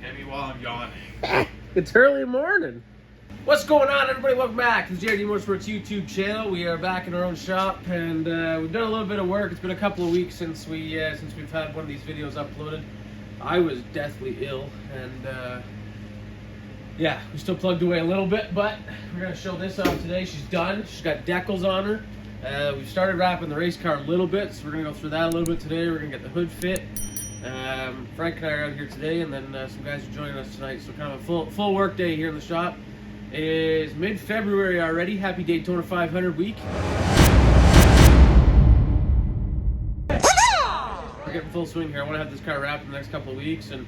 Hit me while I'm yawning. It's early morning. What's going on, everybody? Welcome back to the JRD Motorsports YouTube channel. We are back in our own shop, and we've done a little bit of work. It's been a couple of weeks since we've had one of these videos uploaded. I was deathly ill, and yeah, we still plugged away a little bit, but we're gonna show this off today. She's done. She's got decals on her. We've started wrapping the race car a little bit, so we're gonna go through that a little bit today. We're gonna get the hood fit. Frank and I are out here today, and then some guys are joining us tonight. So kind of a full work day here in the shop. It is mid-February already. Happy Daytona 500 week. We're getting full swing here. I want to have this car wrapped in the next couple of weeks, and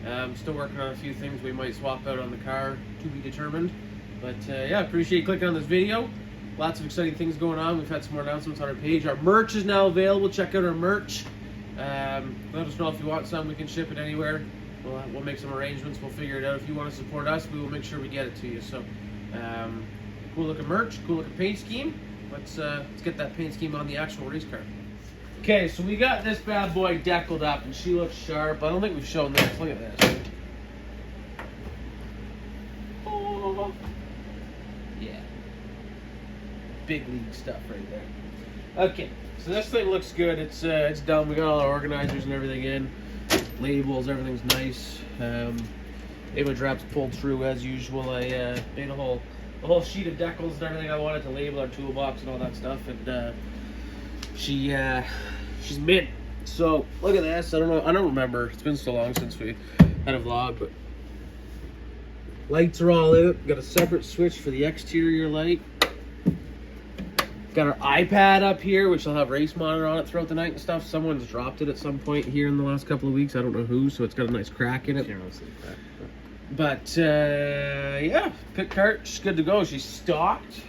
I'm still working on a few things we might swap out on the car, to be determined. But yeah, appreciate you clicking on this video. Lots of exciting things going on. We've had some more announcements on our page. Our merch is now available. Check out our merch. Let us know if you want some. We can ship it anywhere. We'll make some arrangements. We'll figure it out. If you want to support us, we will make sure we get it to you. So, cool looking merch, cool looking paint scheme. Let's get that paint scheme on the actual race car. Okay, so we got this bad boy deckled up, and she looks sharp. I don't think we've shown this. Look at this. Oh, yeah, big league stuff right there. Okay, so this thing looks good. It's done. We got all our organizers and everything in. Labels, everything's nice. Image wraps pulled through as usual. I made a whole sheet of decals and everything I wanted to label our toolbox and all that stuff, and she's mint. So look at this. I don't remember. It's been so long since we had a vlog, but lights are all in it. Got a separate switch for the exterior light. Got our iPad up here, which will have race monitor on it throughout the night and stuff. Someone's dropped it at some point here in the last couple of weeks. I don't know who, so it's got a nice crack in it. But yeah, pit cart, she's good to go. She's stocked.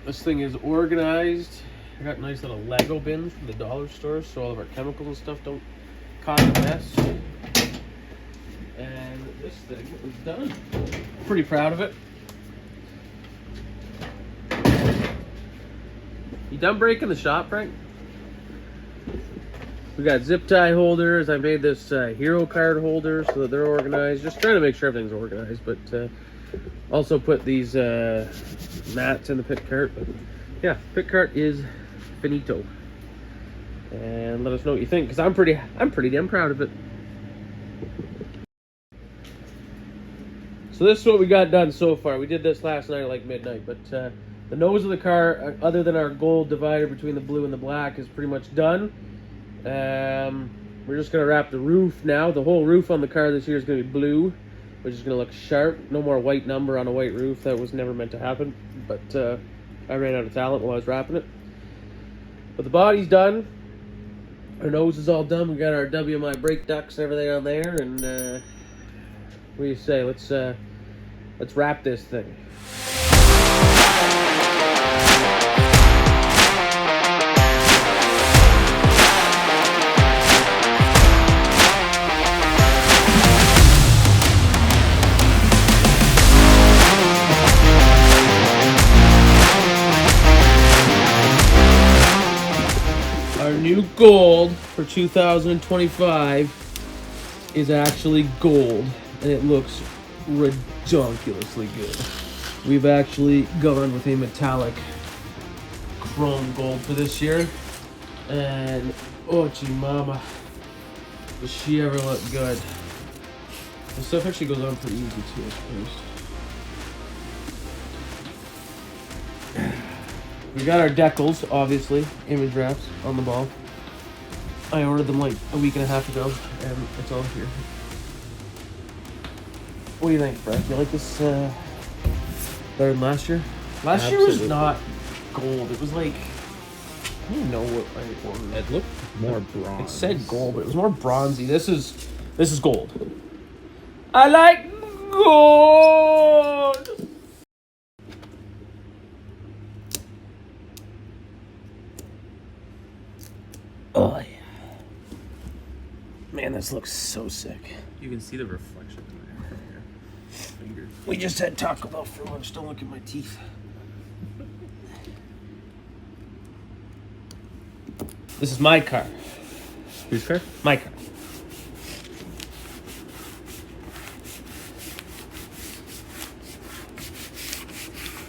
This thing is organized. I got nice little Lego bins from the dollar store, so all of our chemicals and stuff don't cause a mess. And this thing is done. Pretty proud of it. You done breaking the shop, Frank? We got zip tie holders. I made this hero card holder so that they're organized. Just trying to make sure everything's organized, but also put these mats in the pit cart. But yeah, pit cart is finito. And let us know what you think, because I'm pretty damn proud of it. So this is what we got done so far. We did this last night at like midnight, but the nose of the car, other than our gold divider between the blue and the black, is pretty much done. We're just going to wrap the roof now. The whole roof on the car this year is going to be blue, which is going to look sharp. No more white number on a white roof. That was never meant to happen, but I ran out of talent while I was wrapping it. But the body's done. Our nose is all done. We got our WMI brake ducts and everything on there. And what do you say? Let's wrap this thing. Our new gold for 2025 is actually gold, and it looks ridiculously good. We've actually gone with a metallic chrome gold for this year, and oh gee mama, does she ever look good. This stuff actually goes on pretty easy too, I suppose. We got our decals, obviously, image wraps on the ball. I ordered them like a week and a half ago, and it's all here. What do you think, Brett? You like this better than last year? Last year was not gold. It was like, I don't know what I ordered. It looked more bronze. It said gold, but it was more bronzy. This is gold. I like gold. Oh yeah. Man, this looks so sick. You can see the reflection in there from your finger. We just had Taco Bell for lunch. Don't look at my teeth. This is my car. Whose car? My car.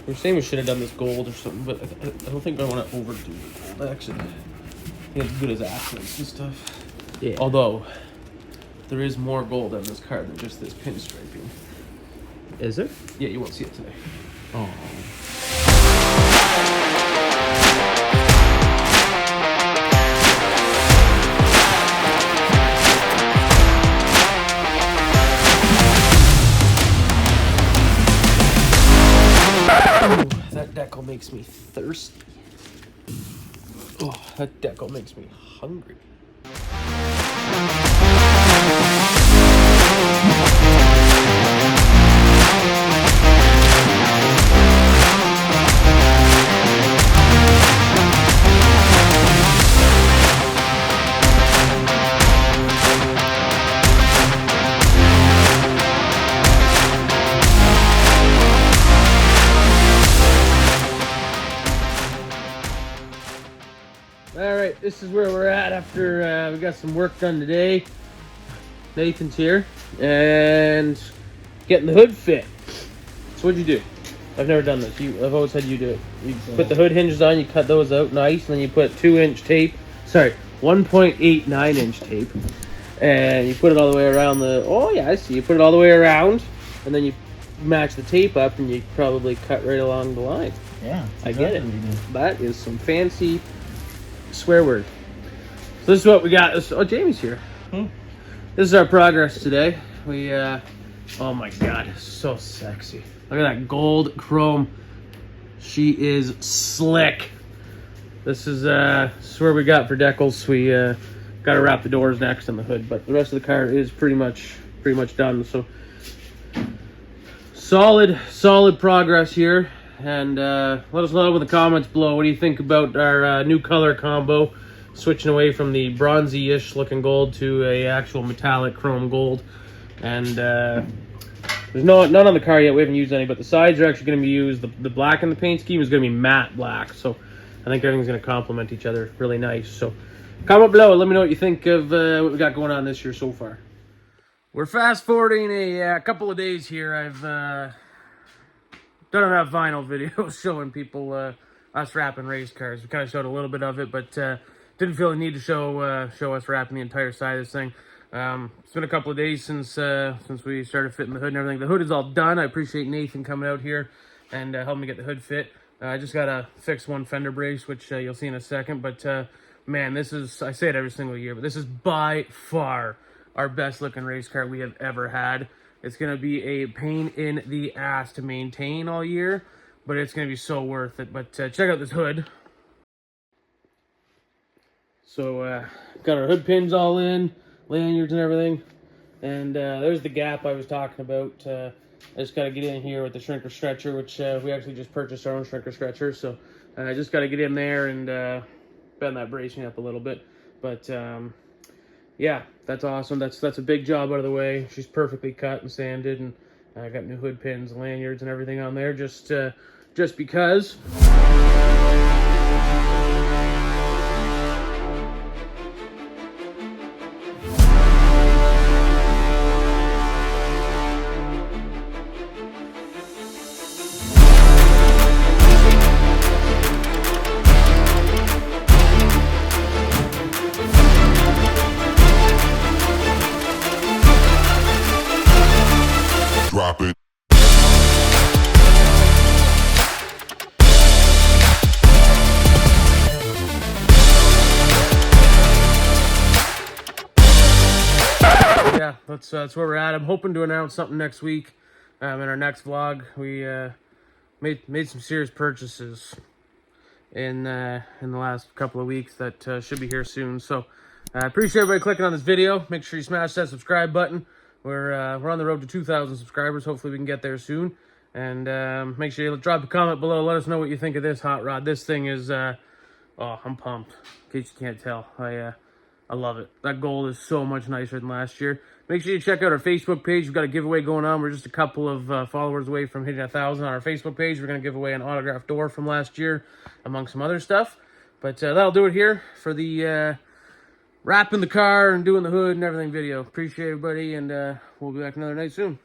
We're saying we should have done this gold or something, but I don't think I want to overdo the gold, actually. I think it's good as accents and stuff. Yeah. Although, there is more gold on this car than just this pinstriping. Is there? Yeah, you won't see it today. Oh. That decal makes me thirsty. Oh, that decal makes me hungry. Alright, this is where we're at after we got some work done today. Nathan's here and getting the hood fit. So what'd you do? I've never done this. I've always had you do it. You put the hood hinges on, you cut those out nice, and then you put 2-inch tape. Sorry, 1.89-inch tape. And you put it all the way around the... Oh yeah, I see. You put it all the way around, and then you match the tape up, and you probably cut right along the line. Yeah, I get it. That is some fancy swear word. So this is what we got. Oh, Jamie's here. This is our progress today. We, oh my God, so sexy. Look at that gold chrome. She is slick. This is where we got for decals. We got to wrap the doors next and the hood, but the rest of the car is pretty much done. So solid progress here. And let us know in the comments below, what do you think about our new color combo, switching away from the bronzy-ish looking gold to a actual metallic chrome gold. And there's none on the car yet. We haven't used any, but the sides are actually going to be used. The black in the paint scheme is going to be matte black, so I think everything's going to complement each other really nice. So comment below and let me know what you think of what we got going on this year so far. We're fast forwarding a couple of days here. I've done enough vinyl videos showing people us wrapping race cars. We kind of showed a little bit of it, but didn't feel the need to show us wrapping the entire side of this thing. It's been a couple of days since we started fitting the hood and everything. The hood is all done. I appreciate Nathan coming out here and helping me get the hood fit. I just got to fix one fender brace, which you'll see in a second. But man, this is, I say it every single year, but this is by far our best looking race car we have ever had. It's going to be a pain in the ass to maintain all year, but it's going to be so worth it. But check out this hood. So got our hood pins all in, lanyards and everything. And there's the gap I was talking about. I just got to get in here with the shrinker stretcher, which we actually just purchased our own shrinker stretcher. So I just got to get in there and bend that bracing up a little bit. But yeah, that's awesome. That's a big job out of the way. She's perfectly cut and sanded, and I got new hood pins, lanyards, and everything on there just because. Drop it. Yeah, that's where we're at. I'm hoping to announce something next week. In our next vlog, we made some serious purchases in the last couple of weeks that should be here soon. So I appreciate everybody clicking on this video. Make sure you smash that subscribe button. We're on the road to 2,000 subscribers. Hopefully we can get there soon. And make sure you drop a comment below. Let us know what you think of this hot rod. This thing is, oh, I'm pumped. In case you can't tell, I love it. That gold is so much nicer than last year. Make sure you check out our Facebook page. We've got a giveaway going on. We're just a couple of followers away from hitting 1,000 on our Facebook page. We're going to give away an autographed door from last year, among some other stuff. But that'll do it here for the wrapping the car and doing the hood and everything video. Appreciate everybody, and we'll be back another night soon.